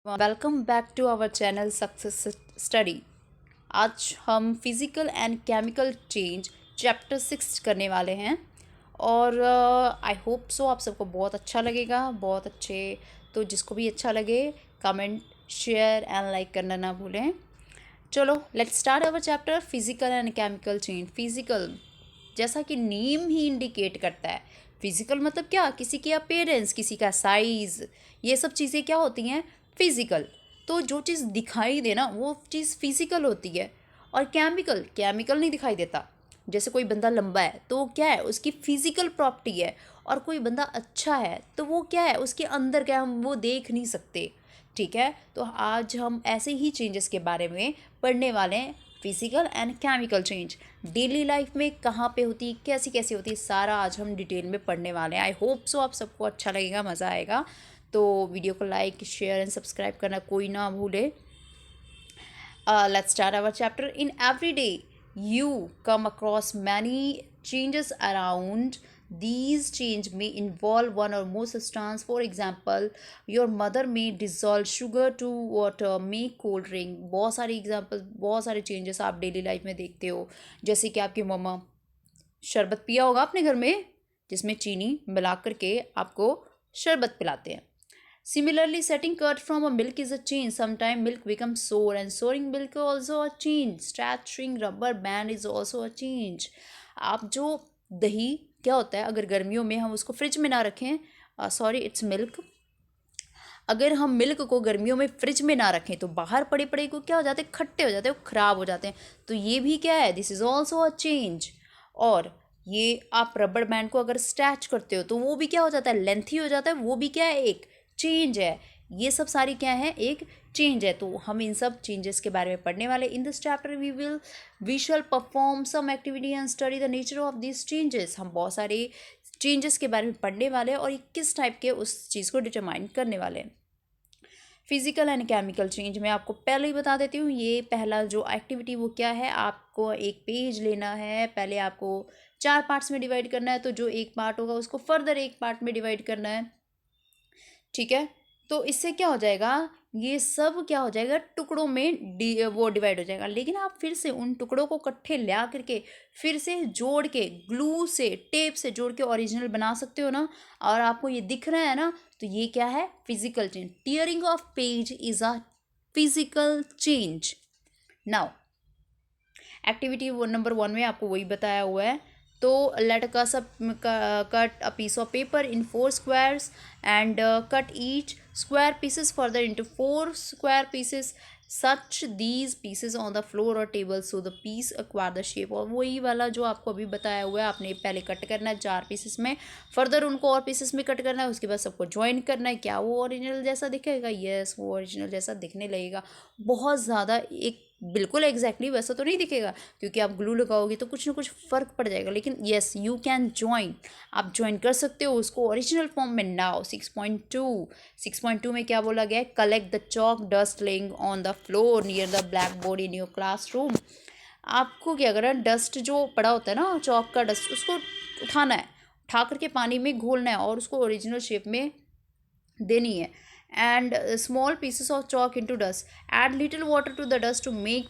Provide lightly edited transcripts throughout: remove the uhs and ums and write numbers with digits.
Welcome back to our channel success study. आज हम physical and chemical change chapter 6 करने वाले हैं और आई होप सो आप सबको बहुत अच्छा लगेगा। बहुत अच्छे, तो जिसको भी अच्छा लगे कमेंट शेयर एंड लाइक करना ना भूलें। चलो let's start our chapter physical and chemical change. Physical जैसा कि नेम ही इंडिकेट करता है, फिजिकल मतलब क्या, किसी की अपीयरेंस, किसी का साइज, ये सब चीज़ें क्या होती हैं, फिजिकल। तो जो चीज़ दिखाई दे ना वो चीज़ फिजिकल होती है। और केमिकल, केमिकल नहीं दिखाई देता। जैसे कोई बंदा लंबा है तो क्या है, उसकी फिजिकल प्रॉपर्टी है। और कोई बंदा अच्छा है तो वो क्या है, उसके अंदर क्या, हम वो देख नहीं सकते। ठीक है, तो आज हम ऐसे ही चेंजेस के बारे में पढ़ने वाले हैं। Physical and chemical change daily life में कहाँ पे होती है, कैसी कैसी होती है, सारा आज हम डिटेल में पढ़ने वाले हैं। आई होप सो आप सबको अच्छा लगेगा, मज़ा आएगा। तो वीडियो को लाइक शेयर एंड सब्सक्राइब करना कोई ना भूले। Let's start our chapter. In every day, you come across many changes around. These change may involve one or more substance. For example, your mother may dissolve sugar to water, make cold drink. बहुत सारे example, बहुत सारे changes आप daily life में देखते हो। जैसे कि आपकी मम्मा शरबत पिया होगा आपने घर में, जिसमें चीनी मिला करके आपको शरबत पिलाते हैं। Similarly, setting curd from a milk is a change. Sometimes milk becomes sour, and souring milk is also a change. Stretching rubber band is also a change. आप जो दही क्या होता है, अगर गर्मियों में हम उसको फ्रिज में ना रखें, सॉरी इट्स मिल्क, अगर हम मिल्क को गर्मियों में फ्रिज में ना रखें तो बाहर पड़े पड़े को क्या हो जाते हैं, खट्टे हो जाते हैं, वो ख़राब हो जाते हैं। तो ये भी क्या है, this is also a change. और ये आप रबड़ बैंड को अगर स्ट्रैच करते हो तो वो भी क्या हो जाता है, लेंथी हो जाता है, वो भी क्या है, एक चेंज है। ये सब सारी क्या है, एक चेंज है। तो हम इन सब चेंजेस के बारे में पढ़ने वाले। In this chapter we shall perform some activity and study the nature of this changes. हम बहुत सारे चेंजेस के बारे में पढ़ने वाले हैं और ये किस टाइप के उस चीज़ को डिटरमाइन करने वाले हैं। फिजिकल एंड केमिकल चेंज मैं आपको पहले ही बता देती हूँ। ये पहला जो एक्टिविटी वो क्या है, आपको एक पेज लेना है, पहले आपको 4 पार्ट्स में डिवाइड करना है। तो जो एक पार्ट होगा उसको फर्दर एक पार्ट में डिवाइड करना है। ठीक है, तो इससे क्या हो जाएगा, ये सब क्या हो जाएगा, टुकड़ों में वो डिवाइड हो जाएगा। लेकिन आप फिर से उन टुकड़ों को इकट्ठे ला करके फिर से जोड़ के ग्लू से, टेप से जोड़ के ओरिजिनल बना सकते हो ना। और आपको ये दिख रहा है ना, तो ये क्या है, physical change. Tearing of page is a physical change. Now activity वो नंबर 1 में आपको वही बताया हुआ है। तो let us cut a piece of paper in 4 squares and cut each square pieces further into 4 square pieces, such these pieces on the floor or table so the piece acquire the shape। और वही वाला जो आपको अभी बताया हुआ है, आपने पहले कट करना है 4 पीसेस में, फर्दर उनको और पीसेस में कट करना है, उसके बाद सबको ज्वाइन करना है। क्या वो ओरिजिनल जैसा दिखेगा? यस, वो ओरिजिनल जैसा दिखने लगेगा। बहुत ज़्यादा एक बिल्कुल एग्जैक्टली वैसा तो नहीं दिखेगा, क्योंकि आप ग्लू लगाओगे तो कुछ ना कुछ फ़र्क पड़ जाएगा। लेकिन येस, यू कैन ज्वाइन, आप ज्वाइन कर सकते हो उसको ओरिजिनल फॉर्म में। नाउ 6.2 में क्या बोला गया है, collect the chalk dust laying on the floor near the black board in your classroom. आपको क्या करना है, डस्ट जो पड़ा होता है ना, चॉक का डस्ट, उसको उठाना है, उठा करके पानी में घोलना है और उसको ओरिजिनल शेप में देनी है। And small pieces of chalk into dust, add little water to the dust to make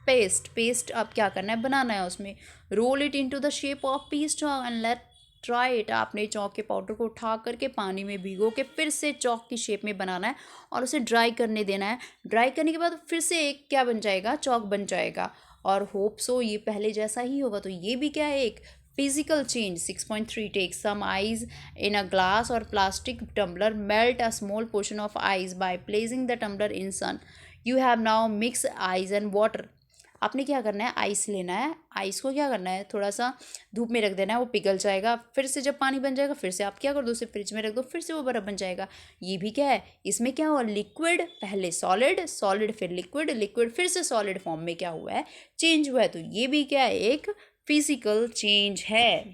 paste अब क्या करना है, बनाना है उसमें। Roll it into the shape of piece chalk and let try it. आपने चौक के पाउडर को उठा करके पानी में भिगो के फिर से चौक की शेप में बनाना है और उसे ड्राई करने देना है। ड्राई करने के बाद फिर से एक क्या बन जाएगा, चौक बन जाएगा। और होप सो ये पहले जैसा ही होगा। तो ये भी क्या है, एक physical change. 6.3 take some ice in a glass or plastic tumbler, melt a small portion of ice by placing the tumbler in sun। You have now mixed ice and water। आपने क्या करना है, आइस लेना है, ice को क्या करना है, थोड़ा सा धूप में रख देना है, वो पिघल जाएगा। फिर से जब पानी बन जाएगा फिर से आप क्या कर दो, उसे फ्रिज में रख दो, फिर से वो बर्फ़ बन जाएगा। ये भी क्या है, इसमें क्या हुआ, लिक्विड पहले सॉलिड, सॉलिड फिर लिक्विड, लिक्विड फिर से सॉलिड फॉर्म में क्या हुआ है, चेंज हुआ है। तो ये भी क्या है, एक फिजिकल चेंज है।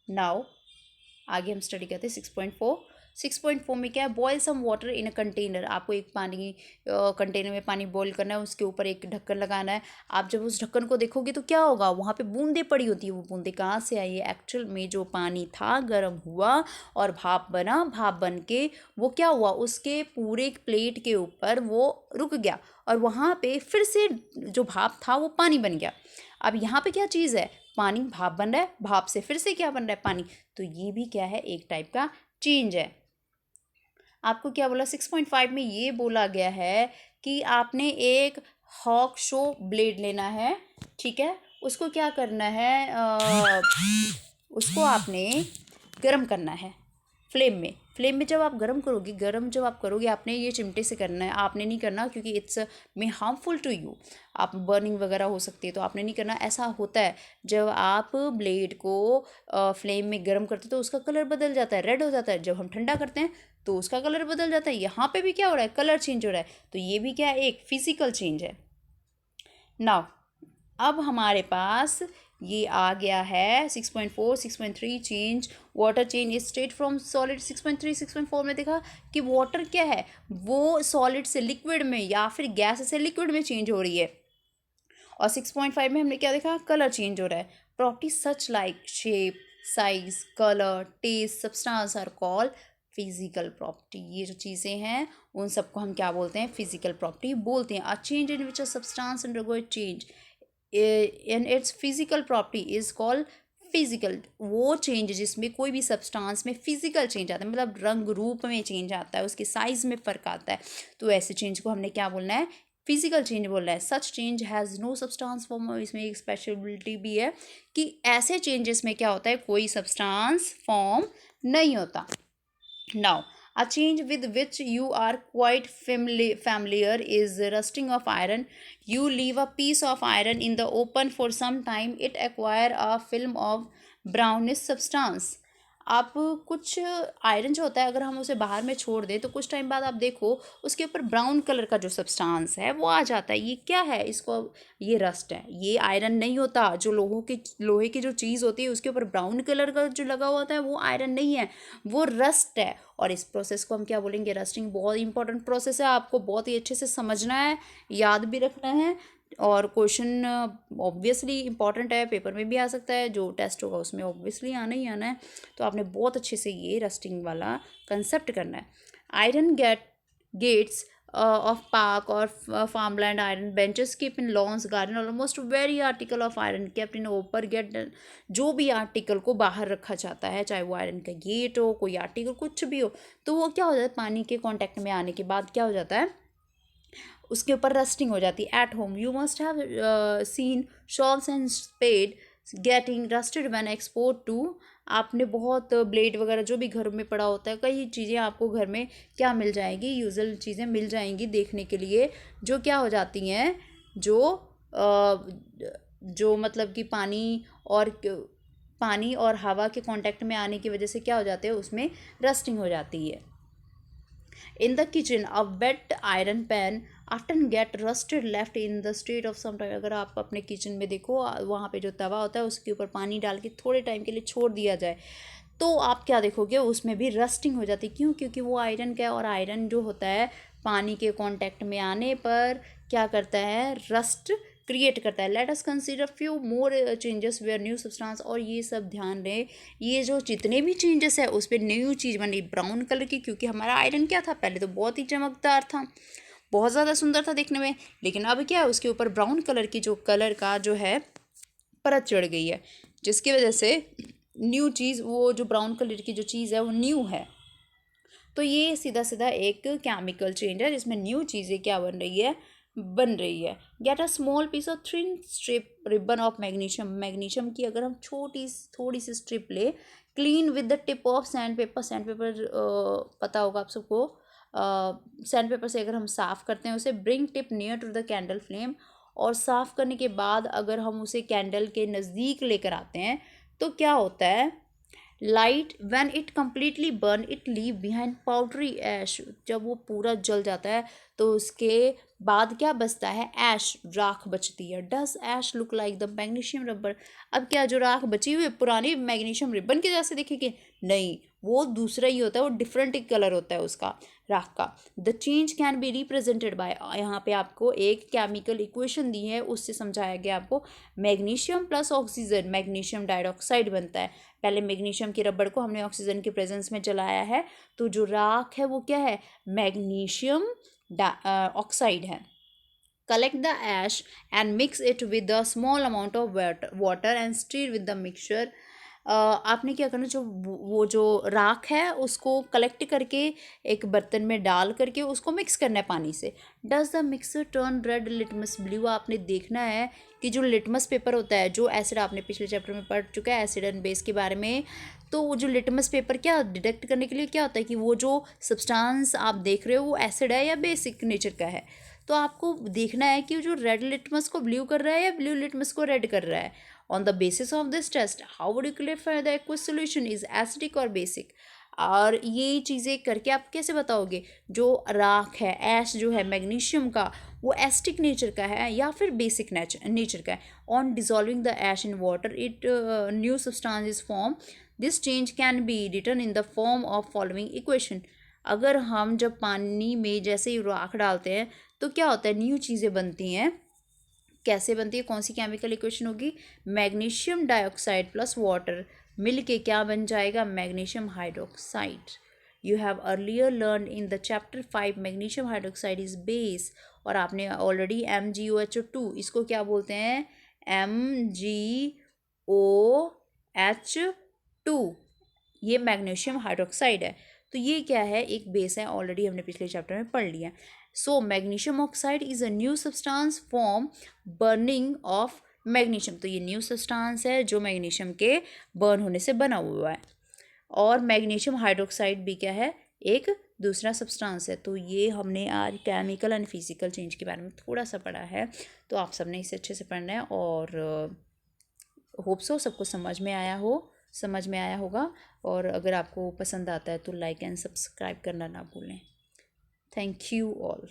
नाउ आगे हम स्टडी करते हैं 6.4 6.4 में क्या है, boil some water in a container. आपको एक पानी कंटेनर में पानी बॉईल करना है, उसके ऊपर एक ढक्कन लगाना है। आप जब उस ढक्कन को देखोगे तो क्या होगा, वहाँ पे बूंदें पड़ी होती है। वो बूंदें कहाँ से आई है, एक्चुअल में जो पानी था गर्म हुआ और भाप बना, भाप बन के वो क्या हुआ, उसके पूरे प्लेट के ऊपर वो रुक गया और वहाँ पे फिर से जो भाप था वो पानी बन गया। अब यहाँ पे क्या चीज़ है, पानी भाप बन रहा है, भाप से फिर से क्या बन रहा है, पानी। तो ये भी क्या है, एक टाइप का चेंज है। आपको क्या बोला, 6.5 में ये बोला गया है कि आपने एक हॉक शो ब्लेड लेना है, ठीक है। उसको क्या करना है, उसको आपने गरम करना है फ्लेम में जब आप गरम जब आप करोगे, आपने ये चिमटे से करना है, आपने नहीं करना क्योंकि it's may harmful to you, आप बर्निंग वगैरह हो सकती है, तो आपने नहीं करना। ऐसा होता है जब आप ब्लेड को फ्लेम में गरम करते हो तो उसका कलर बदल जाता है, रेड हो जाता है। जब हम ठंडा करते हैं तो उसका कलर बदल जाता है। यहाँ पे भी क्या हो रहा है, कलर चेंज हो रहा है। तो ये भी क्या है, एक फिजिकल चेंज है। नाउ अब हमारे पास ये आ गया है 6.4, 6.3 change water change state from solid. 6.3, 6.4 में देखा कि वाटर क्या है, वो सॉलिड से लिक्विड में या फिर गैस से लिक्विड में चेंज हो रही है। और 6.5 में हमने क्या देखा, कलर चेंज हो रहा है। Property such like shape, size, colour, taste, substance are called physical property. ये जो चीज़ें हैं उन सबको हम क्या बोलते हैं, फिजिकल प्रॉपर्टी बोलते हैं। A change in which a substance undergo change in its physical property is called physical. वो चेंज जिसमें कोई भी सब्सटेंस में फिजिकल चेंज आता है, मतलब रंग रूप में चेंज आता है, उसके साइज में फ़र्क आता है, तो ऐसे चेंज को हमने क्या बोलना है, फिजिकल चेंज बोलना है। Such change has no substance form. इसमें एक स्पेशलिटी भी है कि ऐसे चेंजेस में क्या होता है, कोई सब्सटेंस फॉर्म नहीं होता। Now, a change with which you are quite familiar is rusting of iron. You leave a piece of iron in the open for some time, it acquire a film of brownish substance. आप कुछ iron जो होता है अगर हम उसे बाहर में छोड़ दें तो कुछ टाइम बाद आप देखो उसके ऊपर ब्राउन कलर का जो सब्सटेंस है वो आ जाता है। ये क्या है, इसको ये रस्ट है। ये आयरन नहीं होता। जो लोहे की जो चीज़ होती है उसके ऊपर ब्राउन कलर का जो लगा हुआ होता है वो आयरन नहीं है, वो रस्ट है। और इस प्रोसेस को हम क्या बोलेंगे, रस्टिंग। बहुत इंपॉर्टेंट प्रोसेस है, आपको बहुत ही अच्छे से समझना है, याद भी रखना है। और क्वेश्चन ऑब्वियसली इंपॉर्टेंट है, पेपर में भी आ सकता है, जो टेस्ट होगा उसमें ऑब्वियसली आना ही आना है। तो आपने बहुत अच्छे से ये रस्टिंग वाला कंसेप्ट करना है। Iron gates of park or farmland, iron benches kept in lawns, garden, almost very article of iron kept in upper get। जो भी आर्टिकल को बाहर रखा जाता है, चाहे वो आयरन का गेट हो, कोई आर्टिकल कुछ भी हो, तो वो क्या हो जाता है, पानी के कांटेक्ट में आने के बाद क्या हो जाता है, उसके ऊपर रस्टिंग हो जाती है। At home you must have seen शॉव्स and spade getting rusted when exposed to. आपने बहुत ब्लेड वगैरह जो भी घर में पड़ा होता है, कई चीज़ें आपको घर में क्या मिल जाएंगी, यूजुअल चीज़ें मिल जाएंगी देखने के लिए, जो क्या हो जाती हैं, जो मतलब कि पानी और हवा के कांटेक्ट में आने की वजह से क्या हो जाते हैं, उसमें रस्टिंग हो जाती है। In the kitchen, a wet iron pan often get rusted left in the state of some time। अगर आप अपने किचन में देखो, वहाँ पे जो तवा होता है उसके ऊपर पानी डाल के थोड़े टाइम के लिए छोड़ दिया जाए तो आप क्या देखोगे, उसमें भी रस्टिंग हो जाती है। क्यों? क्योंकि वो आयरन क्या है, और आयरन जो होता है पानी के कांटेक्ट में आने पर क्या करता है, रस्ट क्रिएट करता है। Let us consider few more changes where new substance. और ये सब ध्यान रहे, ये जो जितने भी चेंजेस है उस पर न्यू चीज़ बनी ब्राउन कलर की, क्योंकि हमारा आयरन क्या था, पहले तो बहुत ही चमकदार था, बहुत ज़्यादा सुंदर था देखने में, लेकिन अब क्या है, उसके ऊपर ब्राउन कलर की जो कलर का जो है परत चढ़ गई है, जिसकी वजह से न्यू चीज़, वो जो ब्राउन कलर की जो चीज़ है वो न्यू है। तो ये सीधा सीधा एक केमिकल चेंज है जिसमें न्यू चीज़ें क्या बन रही है। Get a small piece of thin strip ribbon of magnesium की अगर हम थोड़ी सी स्ट्रिप ले, clean with the tip of sandpaper पता होगा आप सबको, सैंड पेपर से अगर हम साफ़ करते हैं उसे, bring tip near to the candle flame. और साफ़ करने के बाद अगर हम उसे कैंडल के नज़दीक लेकर आते हैं तो क्या होता है, light when it completely burn it leave behind powdery ash. जब वो पूरा जल जाता है तो उसके बाद क्या बचता है, ऐश, राख बचती है। Does ash look like the magnesium rubber? अब क्या जो राख बची हुई पुरानी मैग्नीशियम रिबन के जैसे दिखेगी? नहीं, वो दूसरा ही होता है, वो डिफरेंट कलर होता है उसका, राख का। The change can be represented by, यहाँ पे आपको एक केमिकल इक्वेशन दी है, उससे समझाया गया आपको, magnesium plus oxygen magnesium dioxide बनता है। पहले मैग्नीशियम की रबड़ को हमने ऑक्सीजन के प्रेजेंस में जलाया है, तो जो राख है वो क्या है, मैग्नीशियम ऑक्साइड है। Collect the ash and mix it with a small amount of water and stir with the mixture. आपने क्या करना, जो वो जो राख है उसको कलेक्ट करके एक बर्तन में डाल करके उसको मिक्स करना है पानी से। Does the mixer turn red litmus blue? आपने देखना है कि जो लिटमस पेपर होता है, जो एसिड आपने पिछले चैप्टर में पढ़ चुका है एसिड एंड बेस के बारे में, तो वो जो लिटमस पेपर क्या डिटेक्ट करने के लिए क्या होता है कि वो जो सब्सटेंस आप देख रहे हो वो एसिड है या बेसिक नेचर का है। तो आपको देखना है कि जो रेड लिटमस को ब्लू कर रहा है या ब्लू लिटमस को रेड कर रहा है। On the basis of this test how would you clarify the aqueous solution is acidic और बेसिक? और ये चीज़ें करके आप कैसे बताओगे जो राख है, ऐश जो है मैग्नीशियम का, वो एसिडिक नेचर का है या फिर बेसिक नेचर का है। On dissolving the ash in water it new substance is form. This change can be written in the form of following equation. अगर हम जब पानी में जैसे ही राख डालते हैं तो क्या होता है, न्यू चीज़ें बनती हैं। कैसे बनती है, कौन सी केमिकल इक्वेशन होगी, मैग्नीशियम डाइऑक्साइड प्लस वाटर मिल के क्या बन जाएगा, magnesium hydroxide. You have earlier learn in the chapter 5 magnesium hydroxide is base, और आपने ऑलरेडी MgOH2 इसको क्या बोलते हैं, MgOH2, ये मैग्नीशियम हाइड्रोक्साइड है। तो ये क्या है, एक बेस है, ऑलरेडी हमने पिछले चैप्टर में पढ़ लिया। So magnesium oxide is a new substance form burning of magnesium. तो ये न्यू सब्सटेंस है जो मैग्नीशियम के बर्न होने से बना हुआ है। और मैग्नीशियम हाइड्रोक्साइड भी क्या है, एक दूसरा सब्सटेंस है। तो ये हमने आज केमिकल एंड फिजिकल चेंज के बारे में थोड़ा सा पढ़ा है, तो आप सबने इसे अच्छे से पढ़ना है। और होप सो सबको समझ में आया होगा। और अगर आपको पसंद आता है तो लाइक एंड सब्सक्राइब करना ना भूलें। Thank you all.